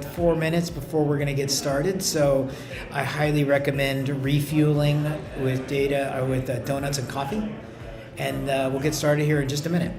4 minutes before we're going to get started, so I highly recommend refueling with donuts and coffee, and we'll get started here in just a minute.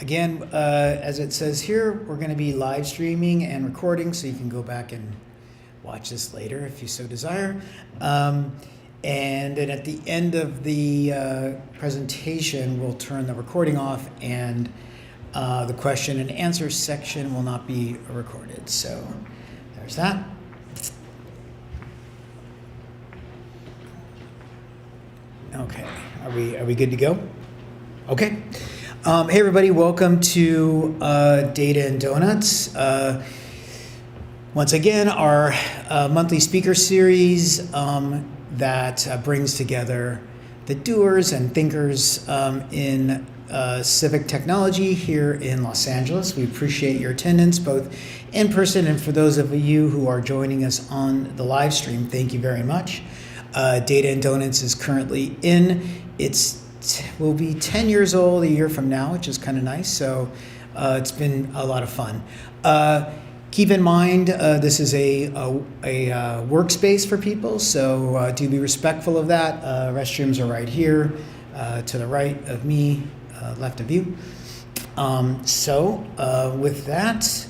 Again, as it says here, we're going to be live streaming and recording, so you can go back and watch this later if you so desire. And then at the end of the presentation, we'll turn the recording off, and the question and answer section will not be recorded. So there's that. Okay, are we good to go? Okay. Hey everybody, welcome to Data and Donuts. Once again, our monthly speaker series that brings together the doers and thinkers in civic technology here in Los Angeles. We appreciate your attendance, both in person and for those of you who are joining us on the live stream, thank you very much. Data and Donuts is currently will be 10 years old a year from now, which is kind of nice. So it's been a lot of fun. Keep in mind, this is a workspace for people, so do be respectful of that. Restrooms are right here, to the right of me, left of you. With that,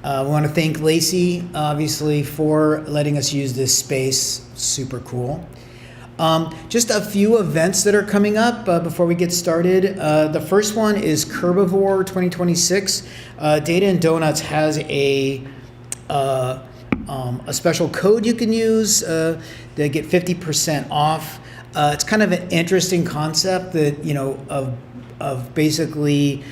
I want to thank Lacey, obviously, for letting us use this space. Super cool. Just a few events that are coming up before we get started. The first one is Curbivore 2026. Data and Donuts has a special code you can use to get 50% off. It's kind of an interesting concept that, of basically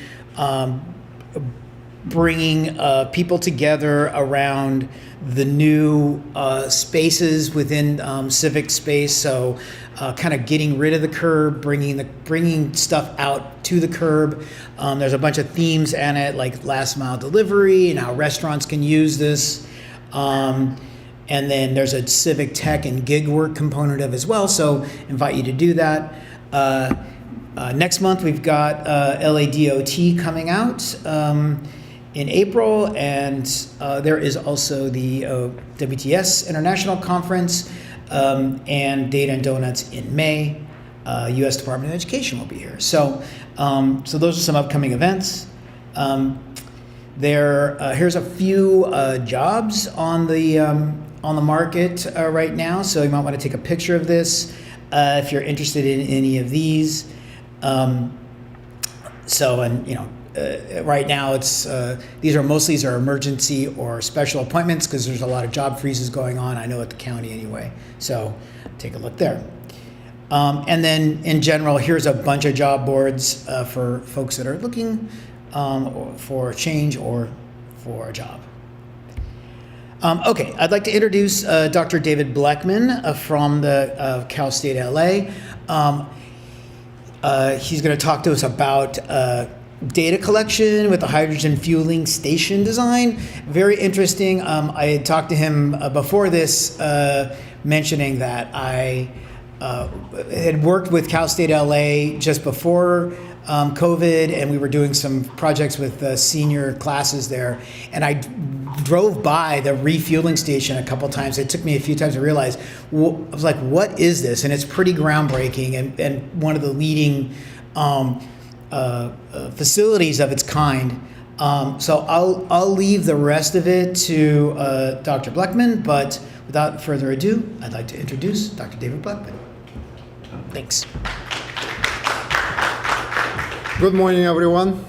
bringing people together around the new spaces within civic space. So kind of getting rid of the curb, bringing stuff out to the curb. There's a bunch of themes in it, like last mile delivery and how restaurants can use this. And then there's a civic tech and gig work component of as well. So invite you to do that. Next month we've got LADOT coming out in April, and there is also the WTS International Conference and Data and Donuts in May. U.S. Department of Education will be here. So those are some upcoming events. Here's a few jobs on the market right now. So you might want to take a picture of this if you're interested in any of these. Right now it's these are emergency or special appointments because there's a lot of job freezes going on. I know at the county anyway. So take a look there. And then in general, here's a bunch of job boards for folks that are looking for a change or for a job. Okay, I'd like to introduce Dr. David Blekhman from the CalState LA. He's going to talk to us about data collection with the hydrogen fueling station design. Very interesting. I had talked to him before this, mentioning that I had worked with CalState LA just before COVID, and we were doing some projects with senior classes there. And I drove by the refueling station a couple times. It took me a few times to realize, I was like, what is this? And it's pretty groundbreaking and one of the leading facilities of its kind. So I'll leave the rest of it to Dr. Blekhman, but without further ado, I'd like to introduce Dr. David Blekhman. Thanks. Good morning, everyone.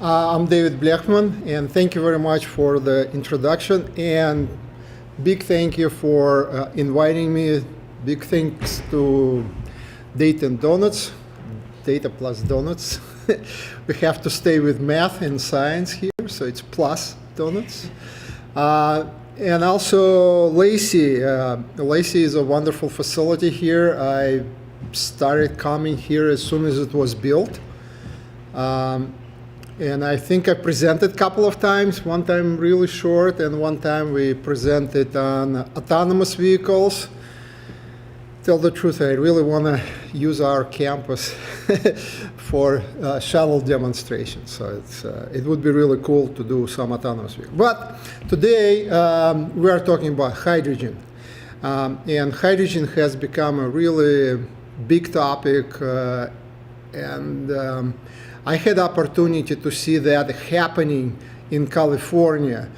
I'm David Blekhman, and thank you very much for the introduction. And big thank you for inviting me. Big thanks to Data and Donuts, Data plus Donuts. We have to stay with math and science here, so it's plus donuts. And also Lacey. Lacey is a wonderful facility here. I started coming here as soon as it was built. And I think I presented a couple of times, one time really short, and one time we presented on autonomous vehicles. Tell the truth, I really want to use our campus for shuttle demonstrations. So it would be really cool to do some autonomous vehicles. But today we are talking about hydrogen. And hydrogen has become a really big topic. And I had the opportunity to see that happening in California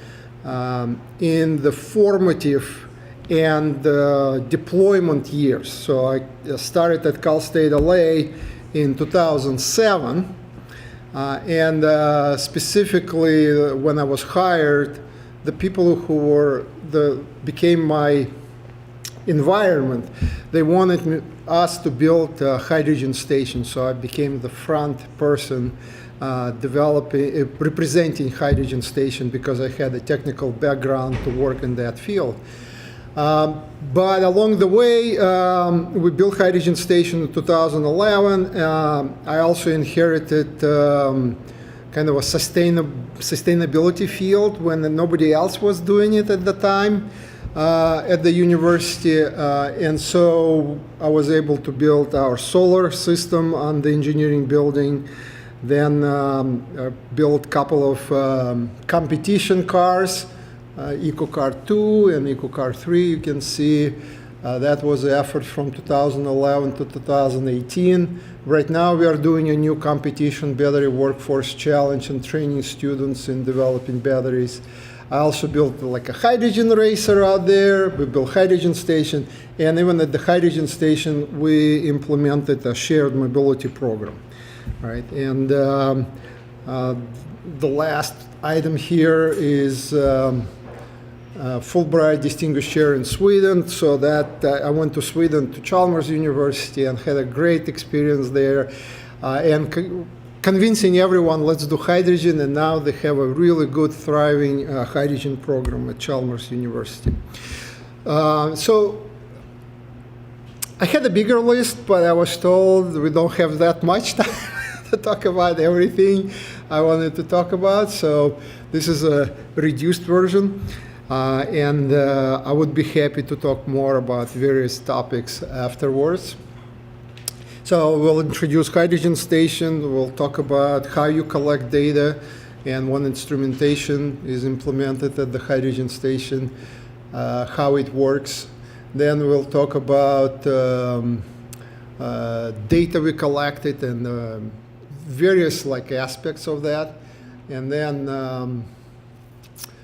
in the formative and deployment years. So I started at CalState LA in 2007, and specifically when I was hired, the people who became my environment, they wanted us to build a hydrogen station. So I became the front person representing hydrogen station because I had a technical background to work in that field. But along the way, we built hydrogen station in 2011. I also inherited kind of a sustainability field when nobody else was doing it at the time at the university. And so I was able to build our solar system on the engineering building. Then built a couple of competition cars. EcoCar 2 and EcoCar 3, you can see that was the effort from 2011 to 2018. Right now we are doing a new competition, Battery Workforce Challenge, and training students in developing batteries. I also built like a hydrogen racer out there. We built hydrogen station, and even at the hydrogen station we implemented a shared mobility program, right? And the last item here is Fulbright Distinguished Chair in Sweden. So that I went to Sweden to Chalmers University and had a great experience there, and convincing everyone, let's do hydrogen. And now they have a really good, thriving hydrogen program at Chalmers University. So I had a bigger list, but I was told we don't have that much time to talk about everything I wanted to talk about. So this is a reduced version. And I would be happy to talk more about various topics afterwards. So we'll introduce hydrogen station. We'll talk about how you collect data and when instrumentation is implemented at the hydrogen station, how it works. Then we'll talk about data we collected and various aspects of that. And then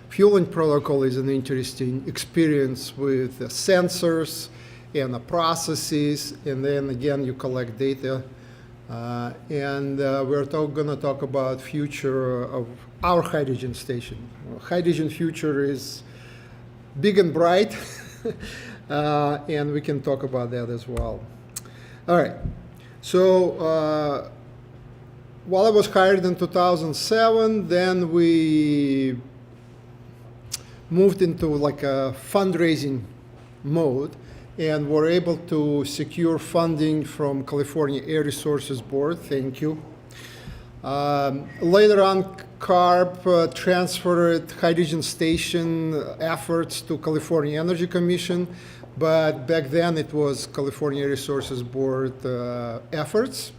fueling protocol is an interesting experience with the sensors and the processes, and then again you collect data. We're going to talk about future of our hydrogen station. Hydrogen future is big and bright, and we can talk about that as well. All right. So while I was hired in 2007, then we moved into a fundraising mode, and were able to secure funding from California Air Resources Board. Thank you. Later on, CARB transferred hydrogen station efforts to California Energy Commission, but back then it was California Air Resources Board efforts.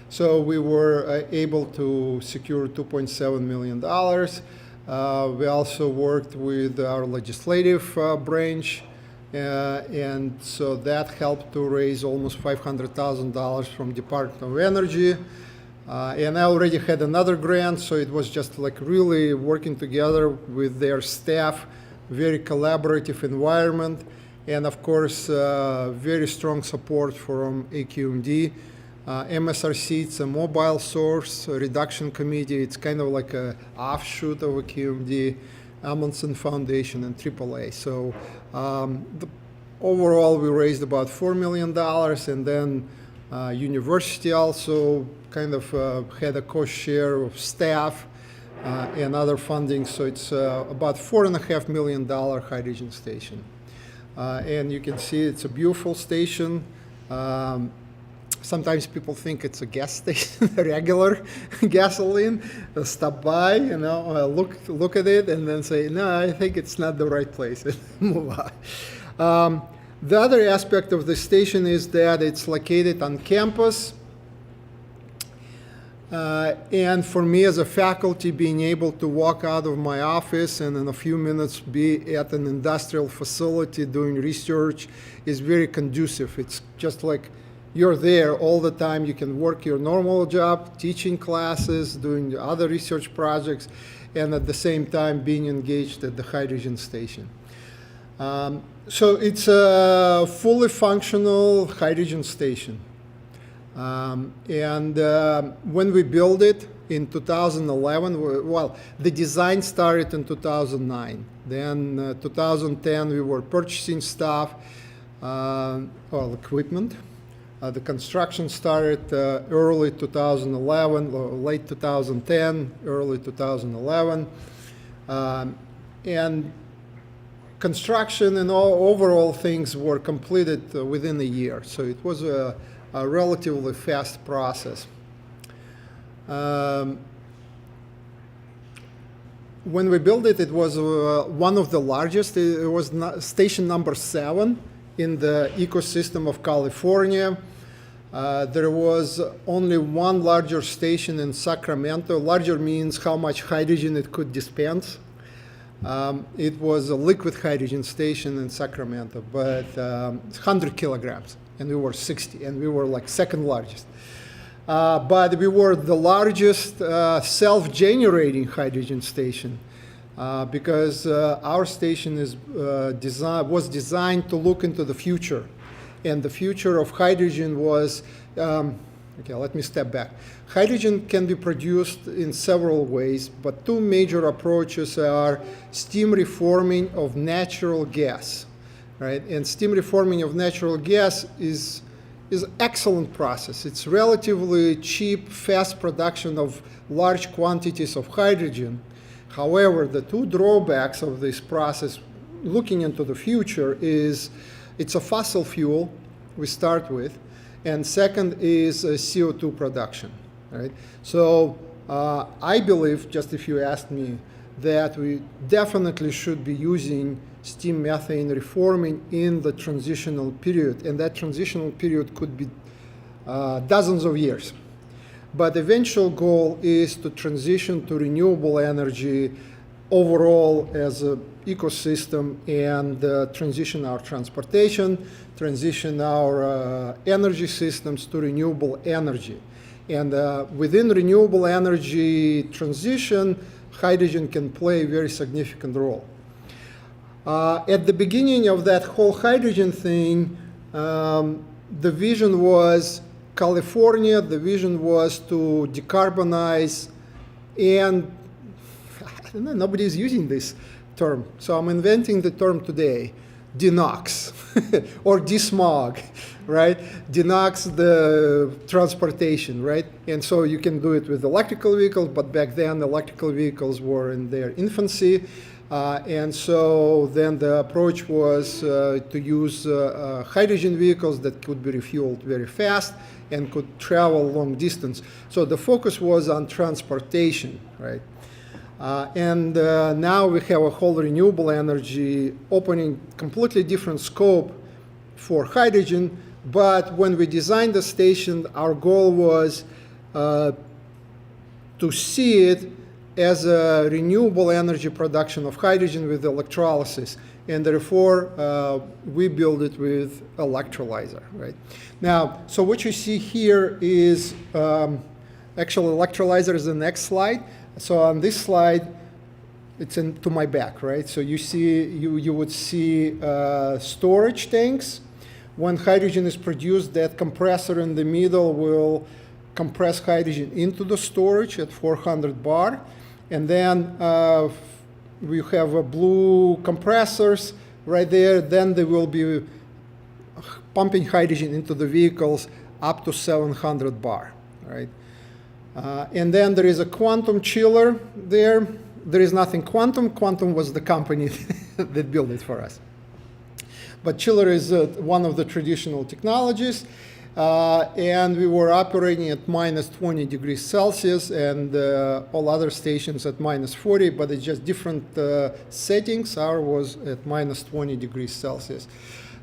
So we were able to secure $2.7 million. We also worked with our legislative branch, and so that helped to raise almost $500,000 from Department of Energy. And I already had another grant, so it was just really working together with their staff, very collaborative environment, and of course, very strong support from AQMD. MSRC, it's a mobile source reduction committee. It's kind of like an offshoot of AQMD, Amundsen Foundation, and AAA. So overall, we raised about $4 million, and then university also kind of had a cost share of staff and other funding. So it's about $4.5 million hydrogen station. And you can see it's a beautiful station. Sometimes people think it's a gas station, regular gasoline. They'll stop by, look at it, and then say, no, I think it's not the right place, and move on. The other aspect of the station is that it's located on campus. And for me as a faculty, being able to walk out of my office and in a few minutes be at an industrial facility doing research is very conducive. It's just like you're there all the time. You can work your normal job, teaching classes, doing other research projects, and at the same time being engaged at the hydrogen station. So it's a fully functional hydrogen station. When we built it in 2011, well, the design started in 2009. Then 2010, we were purchasing stuff, equipment. The construction started early 2011, or late 2010, early 2011. And construction and all overall things were completed within a year. So it was a relatively fast process. When we built it, it was one of the largest. It was station number 7 in the ecosystem of California. There was only one larger station in Sacramento. Larger means how much hydrogen it could dispense. It was a liquid hydrogen station in Sacramento, but 100 kilograms, and we were 60, and we were like second largest. But we were the largest self-generating hydrogen station because our station was designed to look into the future. And the future of hydrogen was, okay, let me step back. Hydrogen can be produced in several ways, but two major approaches are steam reforming of natural gas, right? And steam reforming of natural gas is excellent process. It's relatively cheap, fast production of large quantities of hydrogen. However, the two drawbacks of this process, looking into the future, is it's a fossil fuel we start with, and second is CO2 production, right? So I believe, just if you asked me, that we definitely should be using steam methane reforming in the transitional period, and that transitional period could be dozens of years. But the eventual goal is to transition to renewable energy overall as an ecosystem and transition our transportation, transition our energy systems to renewable energy. And within renewable energy transition, hydrogen can play a very significant role. At the beginning of that whole hydrogen thing, the vision was California, the vision was to decarbonize, and I don't know, nobody's using this term, so I'm inventing the term today, denox, or desmog, right? Denox the transportation, right? And so you can do it with electrical vehicles, but back then electrical vehicles were in their infancy. And so then the approach was to use hydrogen vehicles that could be refueled very fast and could travel long distance. So the focus was on transportation, right? And now we have a whole renewable energy opening completely different scope for hydrogen. But when we designed the station, our goal was to see it as a renewable energy production of hydrogen with electrolysis. And therefore, we build it with electrolyzer, right? Now, so what you see here is actually electrolyzer is the next slide. So on this slide, it's to my back, right? So you see, you would see storage tanks. When hydrogen is produced, that compressor in the middle will compress hydrogen into the storage at 400 bar. And then we have blue compressors right there. Then they will be pumping hydrogen into the vehicles up to 700 bar, right? And then there is a quantum chiller there. There is nothing quantum. Quantum was the company that built it for us. But chiller is one of the traditional technologies. And we were operating at minus 20 degrees Celsius, and all other stations at minus 40, but it's just different settings. Ours was at minus 20 degrees Celsius.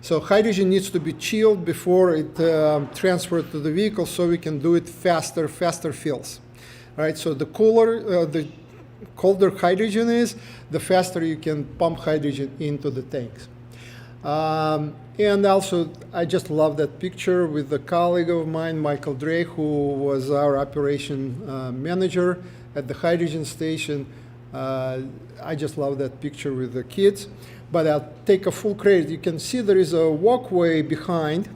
So hydrogen needs to be chilled before it transferred to the vehicle, so we can do it faster fills. All right, so the cooler, the colder hydrogen is, the faster you can pump hydrogen into the tanks. And also, I just love that picture with a colleague of mine, Michael Drake, who was our operation manager at the hydrogen station. I just love that picture with the kids. But I'll take a full credit. You can see there is a walkway behind.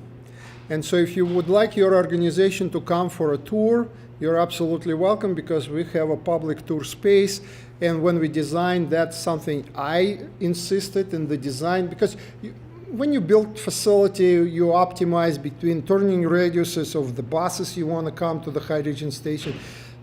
And so if you would like your organization to come for a tour, you're absolutely welcome, because we have a public tour space. And when we designed, that's something I insisted in the design, because when you build facility, you optimize between turning radiuses of the buses you want to come to the hydrogen station,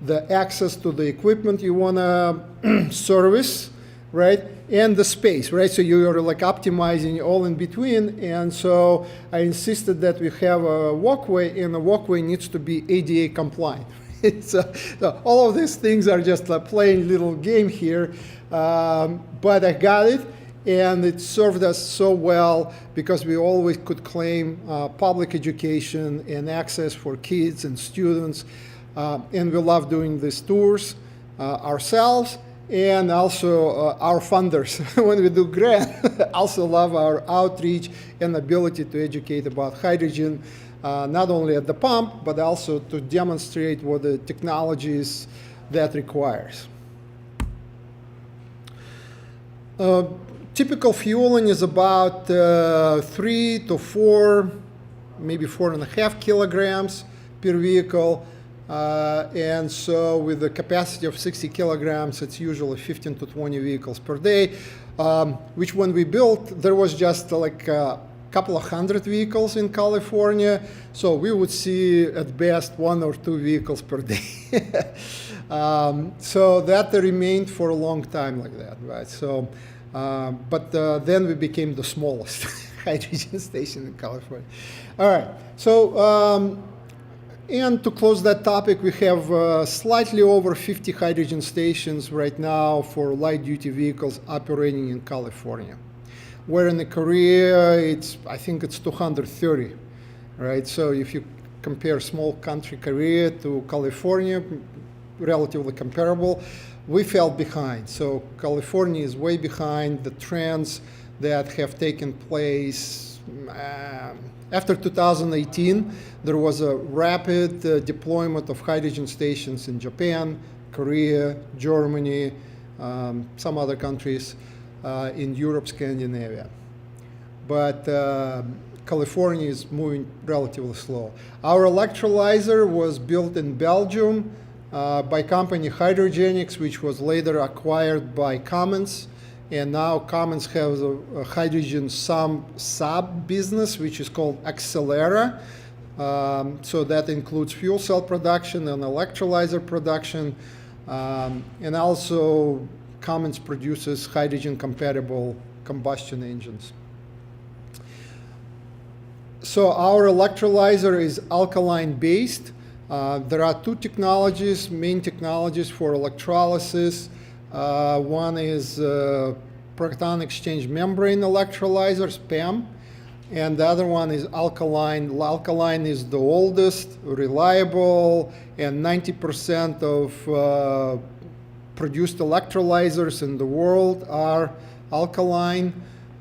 the access to the equipment you want to service, right, and the space, right? So you're like optimizing all in between. And so I insisted that we have a walkway, and the walkway needs to be ADA compliant. So all of these things are just a plain little game here, but I got it, and it served us so well because we always could claim public education and access for kids and students, and we love doing these tours ourselves, and also our funders, when we do grant, also love our outreach and ability to educate about hydrogen. Not only at the pump, but also to demonstrate what the technologies that requires. Typical fueling is about 3 to 4, maybe 4.5 kilograms per vehicle. And so with the capacity of 60 kilograms, it's usually 15 to 20 vehicles per day, which when we built, there was just like couple of hundred vehicles in California, so we would see at best 1 or 2 vehicles per day. So that remained for a long time like that, right? So, but then we became the smallest hydrogen station in California. All right, so, and to close that topic, we have slightly over 50 hydrogen stations right now for light-duty vehicles operating in California. Where in Korea, I think it's 230, right? So if you compare small country Korea to California, relatively comparable. We fell behind. So California is way behind the trends that have taken place. After 2018, there was a rapid deployment of hydrogen stations in Japan, Korea, Germany, some other countries in Europe, Scandinavia. But California is moving relatively slow. Our electrolyzer was built in Belgium by company Hydrogenics, which was later acquired by Cummins. And now Cummins has a hydrogen sub business, which is called Accelera. So that includes fuel cell production and electrolyzer production. And also Cummins produces hydrogen-compatible combustion engines. So our electrolyzer is alkaline-based. There are two technologies, main technologies for electrolysis. One is proton exchange membrane electrolyzers, PEM, and the other one is alkaline. Alkaline is the oldest, reliable, and 90% of produced electrolyzers in the world are alkaline,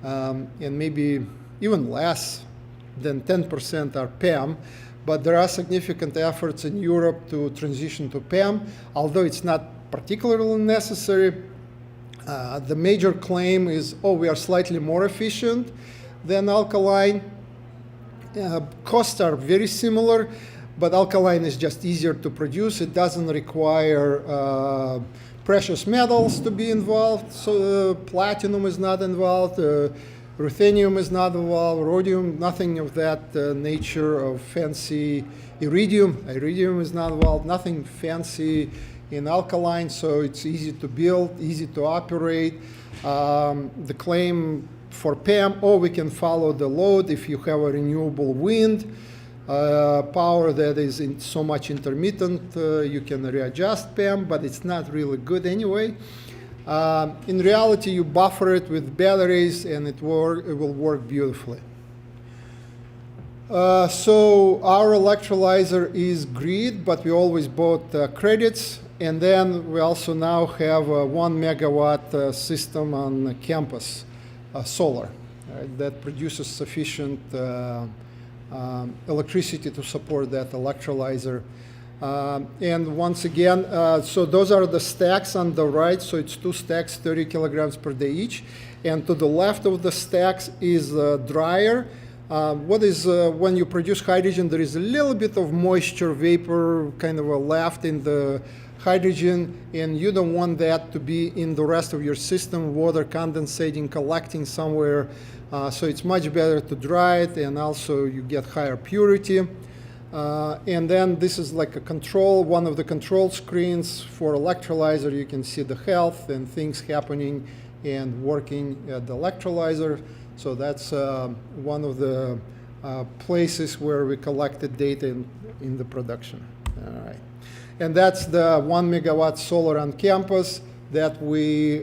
and maybe even less than 10% are PEM. But there are significant efforts in Europe to transition to PEM, although it's not particularly necessary. The major claim is, we are slightly more efficient than alkaline. Costs are very similar, but alkaline is just easier to produce. It doesn't require precious metals to be involved, so platinum is not involved, ruthenium is not involved, rhodium, nothing of that nature of fancy. Iridium is not involved, nothing fancy in alkaline, so it's easy to build, easy to operate. The claim for PEM, we can follow the load if you have a renewable wind power that is so much intermittent, you can readjust PEM, but it's not really good anyway. In reality, you buffer it with batteries and it will work beautifully. So our electrolyzer is grid, but we always bought credits. And then we also now have a 1 megawatt system on campus, solar, that produces sufficient electricity to support that electrolyzer. And once again, so those are the stacks on the right. So it's 2 stacks, 30 kilograms per day each. And to the left of the stacks is a dryer. When you produce hydrogen, there is a little bit of moisture vapor kind of left in the hydrogen, and you don't want that to be in the rest of your system, water condensating, collecting somewhere. So it's much better to dry it, and also you get higher purity. And then this is like a control, one of the control screens for electrolyzer. You can see the health and things happening and working at the electrolyzer. So that's one of the places where we collected data in the production. All right. And that's the 1 megawatt solar on campus that we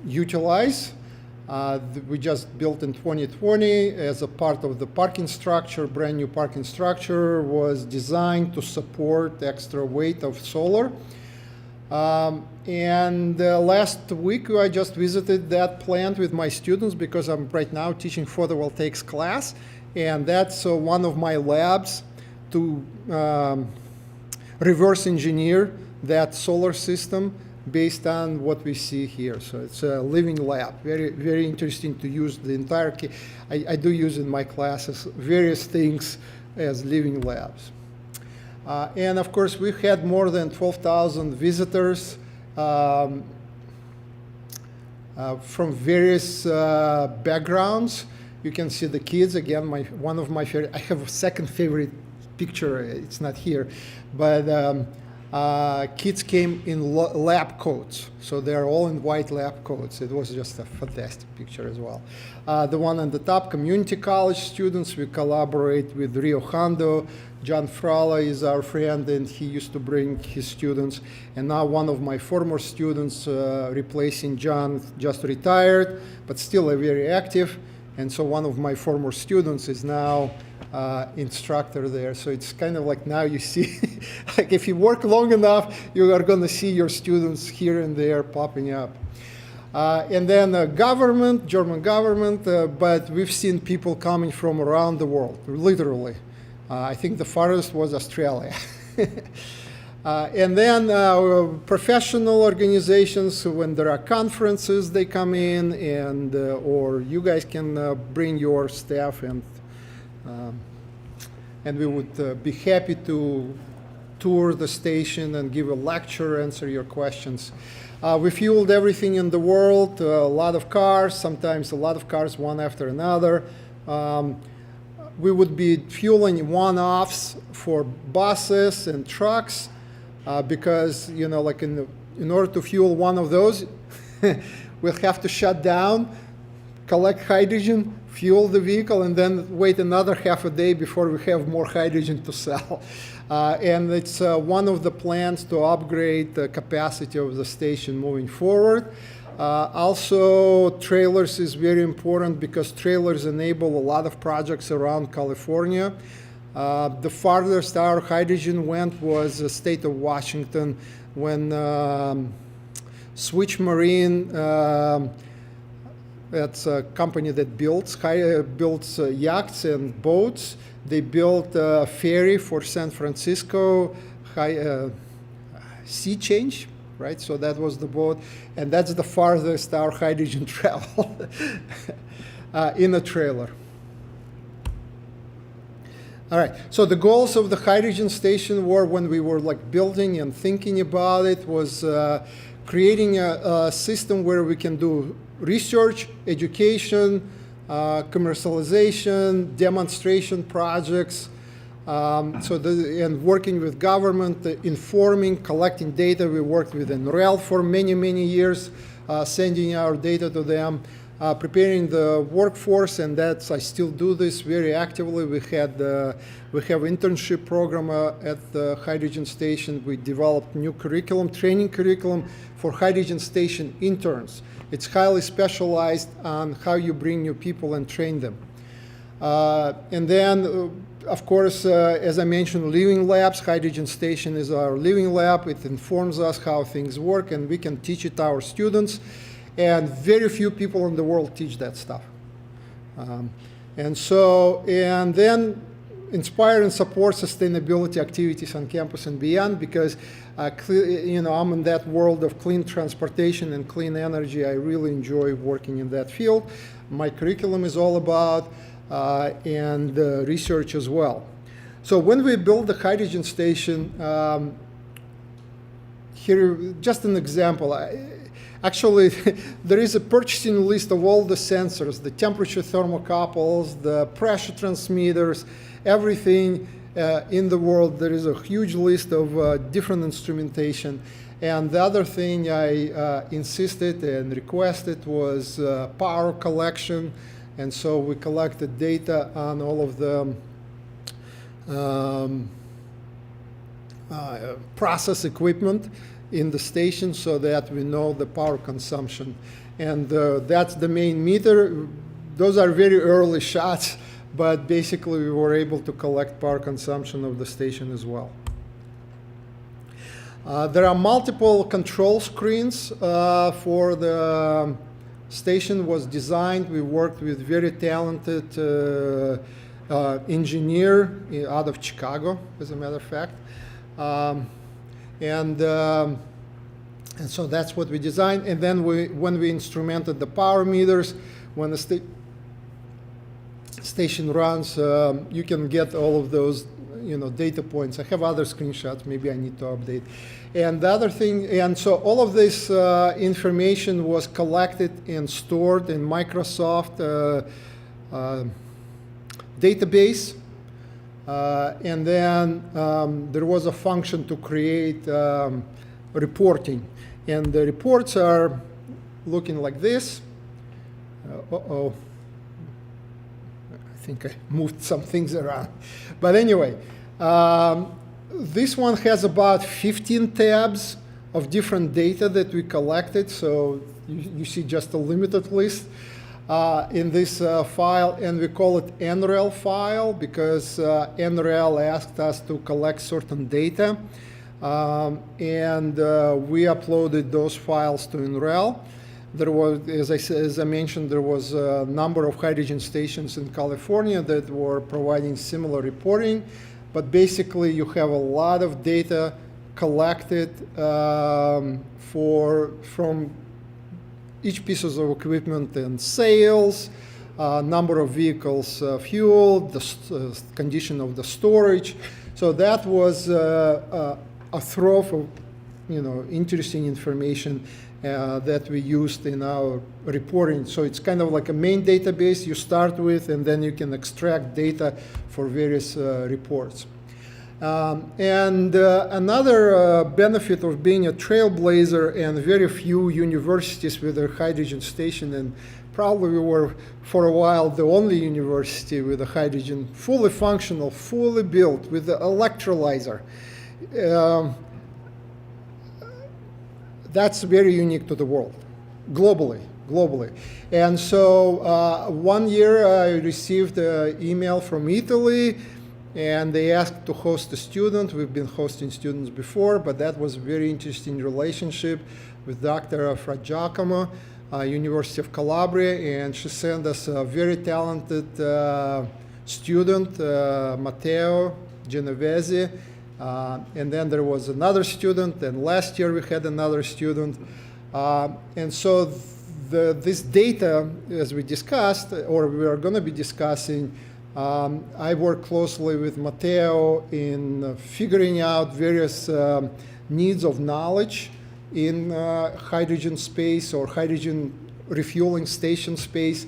utilize. We just built in 2020 as a part of the parking structure. Brand new parking structure was designed to support the extra weight of solar. And last week I just visited that plant with my students because I'm right now teaching photovoltaics class, and that's one of my labs to reverse engineer that solar system based on what we see here. So it's a living lab, very, very interesting to use the entire I do use in my classes various things as living labs. And of course, we've had more than 12,000 visitors from various backgrounds. You can see the kids, again, one of my favorite, I have a second favorite picture, it's not here, but kids came in lab coats, so they're all in white lab coats. It was just a fantastic picture as well. The one on the top, community college students, we collaborate with Rio Hondo. John Frala is our friend, and he used to bring his students. And now one of my former students replacing John, just retired, but still very active. And so one of my former students is now instructor there. So it's kind of like now you see, like if you work long enough, you are going to see your students here and there popping up. And then government, German government, but we've seen people coming from around the world, literally. I think the farthest was Australia. And then professional organizations, when there are conferences, they come in, and or you guys can bring your staff, and we would be happy to tour the station and give a lecture, answer your questions. We fueled everything in the world, a lot of cars, sometimes a lot of cars one after another. We would be fueling one-offs for buses and trucks. Because, you know, like in order to fuel one of those, we'll have to shut down, collect hydrogen, fuel the vehicle, and then wait another half a day before we have more hydrogen to sell. And it's one of the plans to upgrade the capacity of the station moving forward. Also, trailers is very important because trailers enable a lot of projects around California. The farthest our hydrogen went was the state of Washington when Switch Marine, that's a company that builds yachts and boats. They built a ferry for San Francisco, Sea Change, right? So that was the boat, and that's the farthest our hydrogen traveled in a trailer. All right, so the goals of the hydrogen station were, when we were like building and thinking about it, was creating a system where we can do research, education, commercialization, demonstration projects, and working with government, informing, collecting data. We worked with NREL for many, many years, sending our data to them. Preparing the workforce, and that's, I still do this very actively. We have internship program at the hydrogen station. We developed new curriculum, training curriculum for hydrogen station interns. It's highly specialized on how you bring new people and train them. And then, of course, as I mentioned, living labs. Hydrogen station is our living lab. It informs us how things work, and we can teach it to our students. And very few people in the world teach that stuff. And then inspire and support sustainability activities on campus and beyond, because you know, I'm in that world of clean transportation and clean energy. I really enjoy working in that field. My curriculum is all about, and research as well. So when we built the hydrogen station, here, just an example. Actually, there is a purchasing list of all the sensors, the temperature thermocouples, the pressure transmitters, everything in the world. There is a huge list of different instrumentation. And the other thing I insisted and requested was power collection. And so we collected data on all of the process equipment in the station, so that we know the power consumption. And that's the main meter. Those are very early shots, but basically we were able to collect power consumption of the station as well. There are multiple control screens for the station. Was designed. We worked with very talented engineer out of Chicago, as a matter of fact. And so that's what we designed. And then when we instrumented the power meters, when the station runs, you can get all of those, you know, data points. I have other screenshots. Maybe I need to update. And the other thing, and so all of this information was collected and stored in Microsoft database. And then there was a function to create reporting. And the reports are looking like this. Uh-oh. I think I moved some things around. But anyway, this one has about 15 tabs of different data that we collected. So you see just a limited list. in this file, and we call it NREL file because NREL asked us to collect certain data. And we uploaded those files to NREL. There was, as I mentioned, there was a number of hydrogen stations in California that were providing similar reporting. But basically, you have a lot of data collected from each piece of equipment and sales, number of vehicles fueled, the condition of the storage. So that was a trove of interesting information that we used in our reporting. So it's kind of like a main database you start with, and then you can extract data for various reports. Another benefit of being a trailblazer, and very few universities with a hydrogen station, and probably we were for a while the only university with a hydrogen fully functional, fully built with the electrolyzer. That's very unique to the world, globally. And so 1 year I received an email from Italy, and they asked to host a student. We've been hosting students before, but that was a very interesting relationship with Dr. Fra Giacomo, University of Calabria, and she sent us a very talented student, Matteo Genovese. And then there was another student, and last year we had another student. And so this data, as we discussed, or we are going to be discussing, I work closely with Matteo in figuring out various needs of knowledge in hydrogen space or hydrogen refueling station space.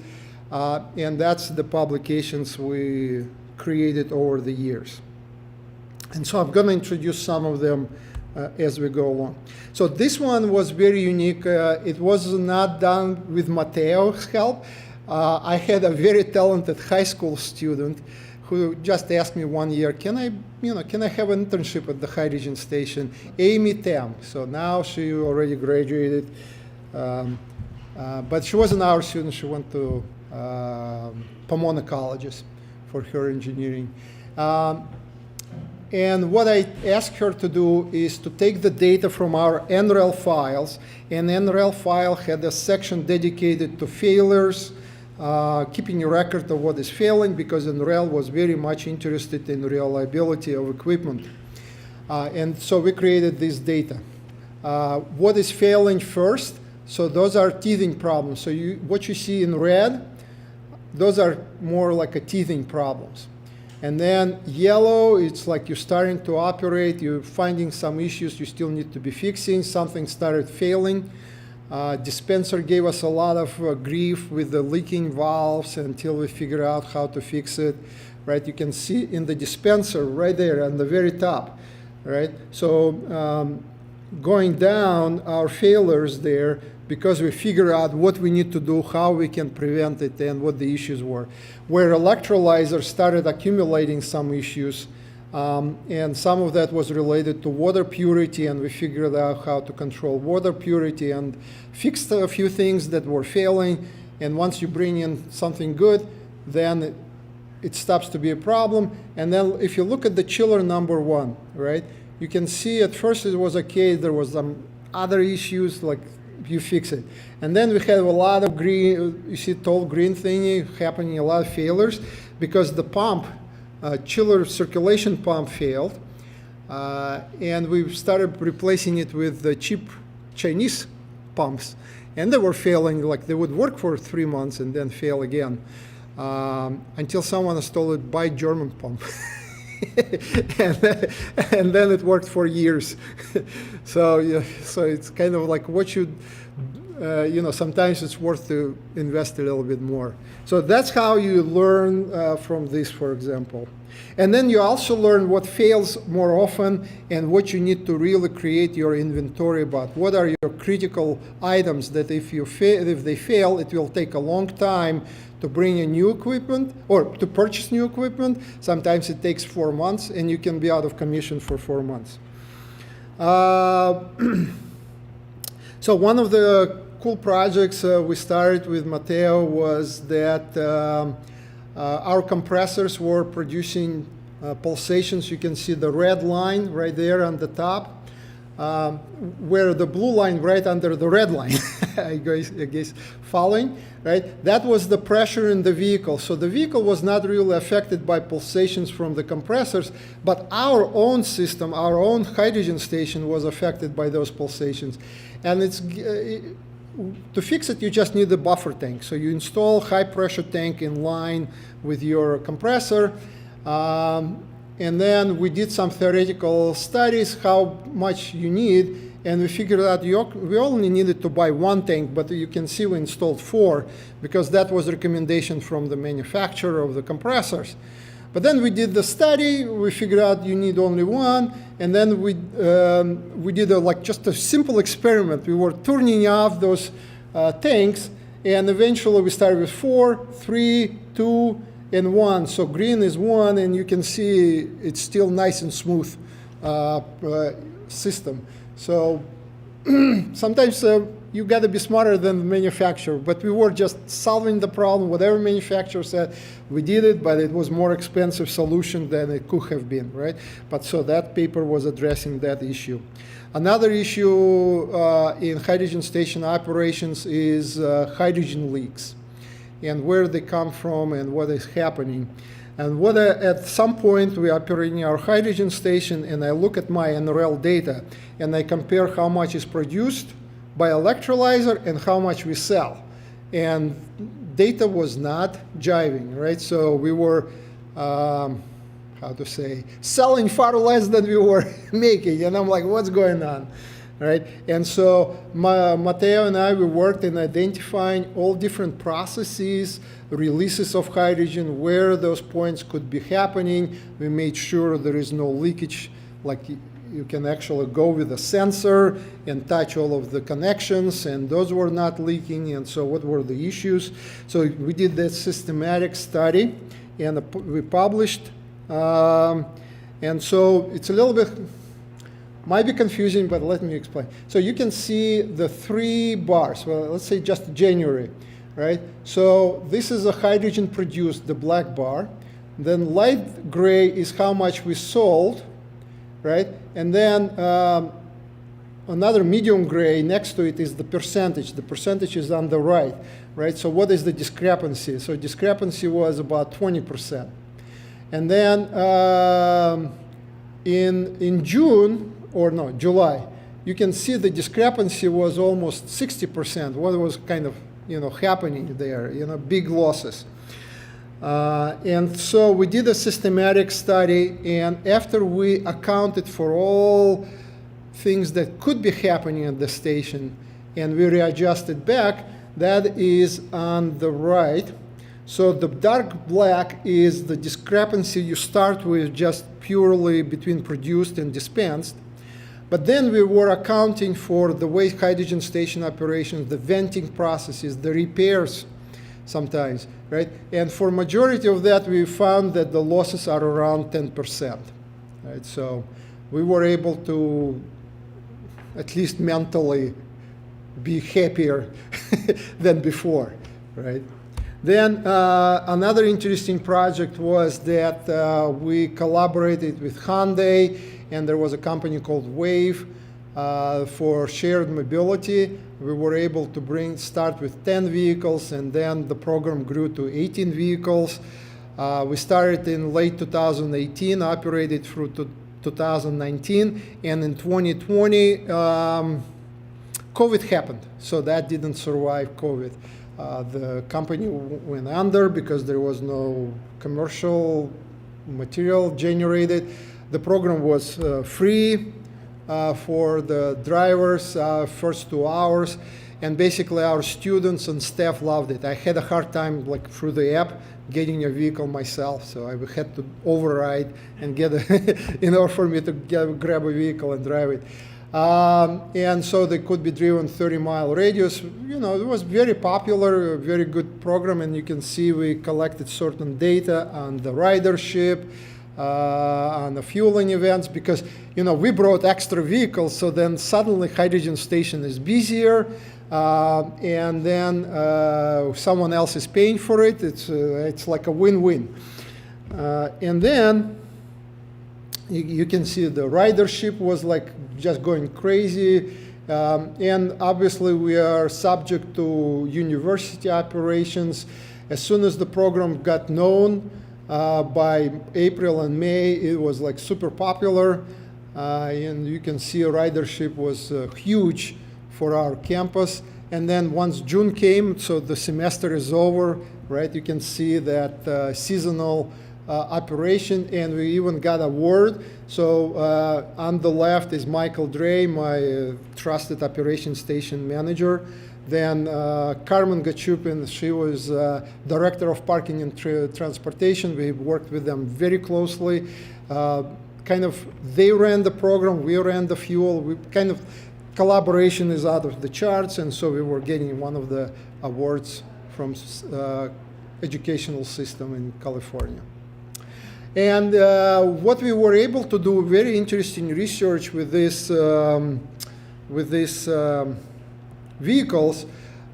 And that's the publications we created over the years. And so I'm going to introduce some of them as we go along. So this one was very unique. It was not done with Matteo's help. I had a very talented high school student who just asked me 1 year, can I have an internship at the hydrogen station? Amy Tam. So now she already graduated, but she wasn't our student. She went to Pomona colleges for her engineering. And what I asked her to do is to take the data from our NREL files, and NREL file had a section dedicated to failures, keeping a record of what is failing, because NREL was very much interested in reliability of equipment. And so we created this data. What is failing first? So those are teething problems. So what you see in red, those are more like a teething problems. And then yellow, it's like you're starting to operate, you're finding some issues you still need to be fixing, something started failing. Dispenser gave us a lot of grief with the leaking valves until we figure out how to fix it, right? You can see in the dispenser right there on the very top, right? So going down our failures there, because we figure out what we need to do, how we can prevent it, and what the issues were. Where electrolyzers started accumulating some issues, and some of that was related to water purity, and we figured out how to control water purity and fixed a few things that were failing. And once you bring in something good, then it stops to be a problem. And then if you look at the chiller number 1, right, you can see at first it was okay, there was some other issues, like you fix it. And then we have a lot of green, you see tall green thingy happening, a lot of failures, because the pump, chiller circulation pump failed. And we started replacing it with the cheap Chinese pumps. And they were failing, like they would work for 3 months and then fail again. Until someone installed buy German pump. and then it worked for years. So it's kind of like what should, sometimes it's worth to invest a little bit more. So that's how you learn from this, for example. And then you also learn what fails more often and what you need to really create your inventory about. What are your critical items that if they fail, it will take a long time to bring in new equipment or to purchase new equipment. Sometimes it takes 4 months, and you can be out of commission for 4 months. So one of the cool projects we started with Matteo was that our compressors were producing pulsations. You can see the red line right there on the top, where the blue line right under the red line, I guess following, right? That was the pressure in the vehicle. So the vehicle was not really affected by pulsations from the compressors, but our own system, our own hydrogen station was affected by those pulsations. And to fix it, you just need a buffer tank. So you install high pressure tank in line with your compressor. And then we did some theoretical studies how much you need, and we figured out we only needed to buy one tank, but you can see we installed 4 because that was a recommendation from the manufacturer of the compressors. But then we did the study, we figured out you need only 1, and then we did just a simple experiment. We were turning off those tanks, and eventually we started with 4, 3, 2, and 1. So green is 1, and you can see it's still nice and smooth system. So sometimes you got to be smarter than the manufacturer, but we were just solving the problem. Whatever manufacturer said, we did it, but it was more expensive solution than it could have been, right? But so that paper was addressing that issue. Another issue in hydrogen station operations is hydrogen leaks, and where they come from and what is happening. And whether at some point we are operating our hydrogen station and I look at my NRL data and I compare how much is produced by electrolyzer and how much we sell. And data was not jiving, right? So we were, selling far less than we were making. And I'm like, what's going on? Right? And so Matteo and I, we worked in identifying all different processes, releases of hydrogen, where those points could be happening. We made sure there is no leakage, like you can actually go with a sensor and touch all of the connections, and those were not leaking. And so what were the issues? So we did that systematic study, and we published. And so it's a little bit, might be confusing, but let me explain. So you can see the 3 bars. Well, let's say just January, right? So this is a hydrogen produced, the black bar. Then light gray is how much we sold, right? And then another medium gray next to it is the percentage. The percentage is on the right, right? So what is the discrepancy? So discrepancy was about 20%. And then in June, or no, July, you can see the discrepancy was almost 60%. What was kind of, happening there, big losses. And so we did a systematic study, and after we accounted for all things that could be happening at the station, and we readjusted back, that is on the right. So the dark black is the discrepancy you start with just purely between produced and dispensed. But then we were accounting for the waste hydrogen station operations, the venting processes, the repairs sometimes, right? And for majority of that, we found that the losses are around 10%, right? So we were able to, at least mentally, be happier than before, right? Then another interesting project was that we collaborated with Hyundai, and there was a company called Wave for shared mobility. We were able to start with 10 vehicles, and then the program grew to 18 vehicles. We started in late 2018, operated through 2019, and in 2020, COVID happened, so that didn't survive COVID. The company went under because there was no commercial material generated. The program was free for the drivers first 2 hours, and basically our students and staff loved it. I had a hard time, through the app, getting a vehicle myself, so I had to override and get in order for me to grab a vehicle and drive it. And so they could be driven 30-mile radius. It was very popular, a very good program, and you can see we collected certain data on the ridership, on the fueling events, because we brought extra vehicles, so then suddenly hydrogen station is busier. and then someone else is paying for it. It's like a win-win. And then you can see the ridership was like just going crazy. And obviously we are subject to university operations. As soon as the program got known, by April and May, it was like super popular. And you can see ridership was huge for our campus. And then once June came, so the semester is over, right? You can see that seasonal operation, and we even got award. So on the left is Michael Dre, my trusted operations station manager. Then Carmen Gachupin, she was director of parking and transportation. We worked with them very closely. They ran the program, we ran the fuel. We collaboration is out of the charts, and so we were getting one of the awards from educational system in California. And what we were able to do, very interesting research with these vehicles.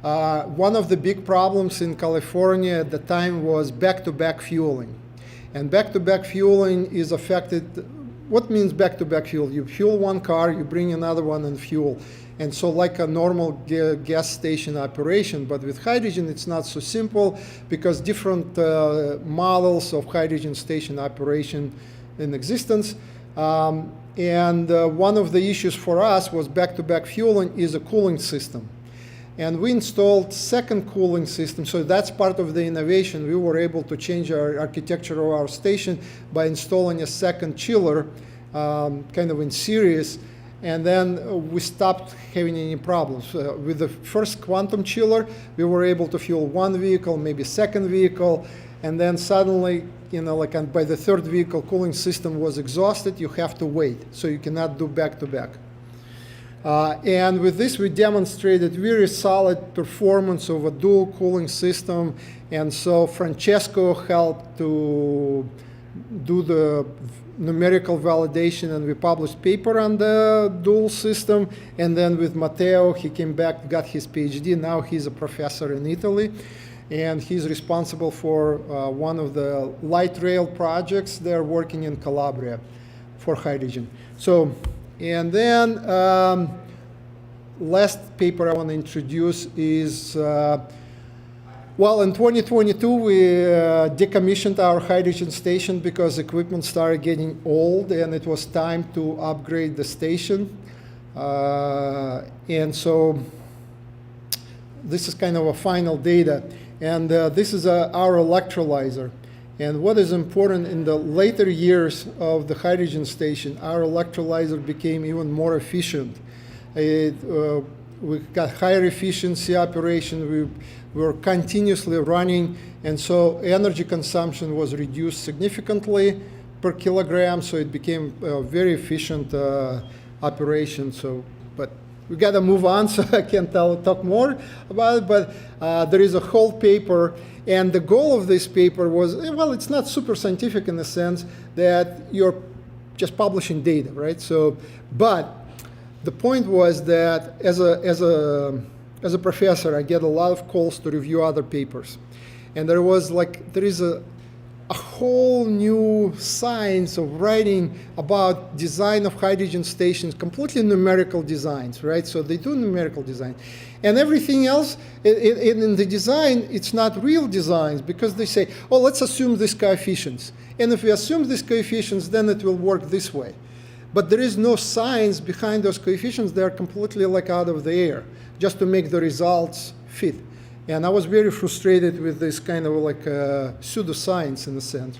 One of the big problems in California at the time was back-to-back fueling. And back-to-back fueling is affected. What means back-to-back fuel? You fuel one car, you bring another one and fuel. And so like a normal gas station operation, but with hydrogen it's not so simple because different models of hydrogen station operation in existence. And one of the issues for us was back-to-back fueling is a cooling system. And we installed second cooling system, so that's part of the innovation. We were able to change our architecture of our station by installing a second chiller, in series, and then we stopped having any problems. With the first quantum chiller, we were able to fuel one vehicle, maybe second vehicle, and then suddenly, by the third vehicle, cooling system was exhausted. You have to wait, so you cannot do back-to-back. And with this, we demonstrated very solid performance of a dual cooling system. And so Francesco helped to do the numerical validation, and we published paper on the dual system. And then with Matteo, he came back, got his PhD. Now he's a professor in Italy. And he's responsible for one of the light rail projects. They're working in Calabria for hydrogen. So, and then last paper I want to introduce is, in 2022 we decommissioned our hydrogen station because equipment started getting old and it was time to upgrade the station. And so this is kind of a final data. And this is our electrolyzer. And what is important, in the later years of the hydrogen station, our electrolyzer became even more efficient. We got higher efficiency operation. We were continuously running, and so energy consumption was reduced significantly per kilogram, so it became a very efficient operation. So, but we got to move on, so I can't talk more about it, but there is a whole paper. And the goal of this paper was, it's not super scientific in the sense that you're just publishing data, right? So, but the point was that as a professor, I get a lot of calls to review other papers. And there is a whole new science of writing about design of hydrogen stations, completely numerical designs, right? So they do numerical design. And everything else in the design, it's not real designs because they say, let's assume these coefficients. And if we assume these coefficients, then it will work this way. But there is no science behind those coefficients. They're completely out of the air, just to make the results fit. And I was very frustrated with this kind of pseudoscience in a sense.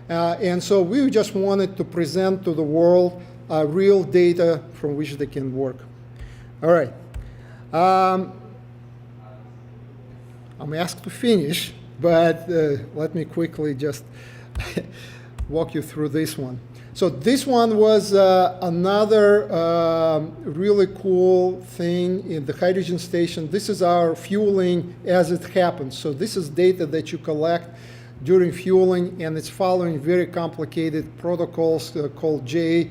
And so we just wanted to present to the world real data from which they can work. All right. I'm asked to finish, but let me quickly just walk you through this one. So this one was another really cool thing in the hydrogen station. This is our fueling as it happens. So this is data that you collect during fueling, and it's following very complicated protocols called SAE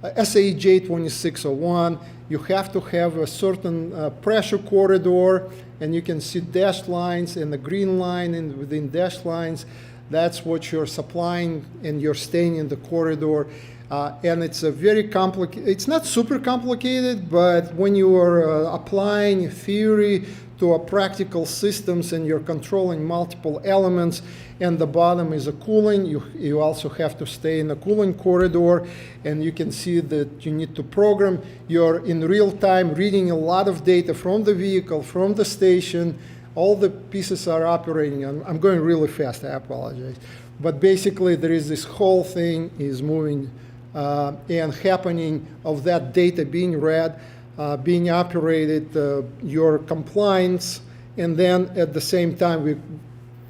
J2601. you have to have a certain pressure corridor, and you can see dashed lines and the green line, and within dashed lines, that's what you're supplying, and you're staying in the corridor. And it's a very complicated, it's not super complicated, but when you are applying theory to a practical systems and you're controlling multiple elements, and the bottom is a cooling, you also have to stay in the cooling corridor, and you can see that you need to program. You're in real time reading a lot of data from the vehicle, from the station. All the pieces are operating. I'm going really fast, I apologize. But basically there is this whole thing is moving and happening of that data being read, being operated, your compliance, and then at the same time,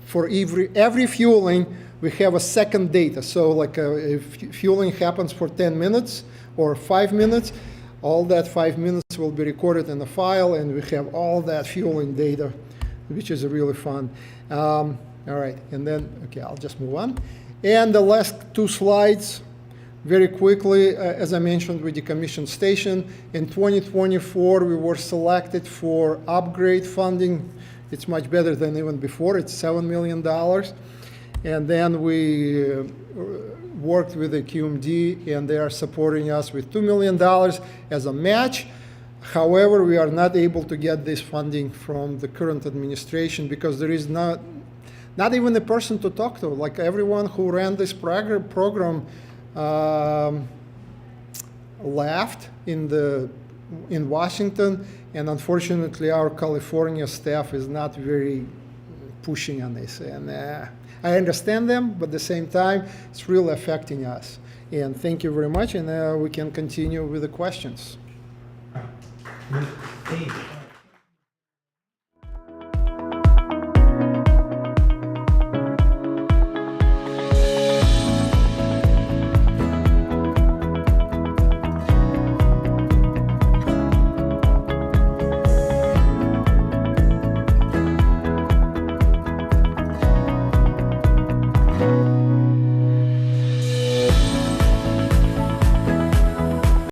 for every fueling, we have a second data. So like if fueling happens for 10 minutes or 5 minutes, all that 5 minutes will be recorded in the file, and we have all that fueling data, which is really fun. All right, and then, okay, I'll just move on. And the last two slides, very quickly, as I mentioned, we decommissioned station. In 2024, we were selected for upgrade funding. It's much better than even before. It's $7 million. And then we worked with the QMD, and they are supporting us with $2 million as a match. However, we are not able to get this funding from the current administration because there is not even a person to talk to. Like everyone who ran this program left in Washington, and unfortunately our California staff is not very pushing on this. And I understand them, but at the same time, it's really affecting us. And thank you very much, and we can continue with the questions. Dave.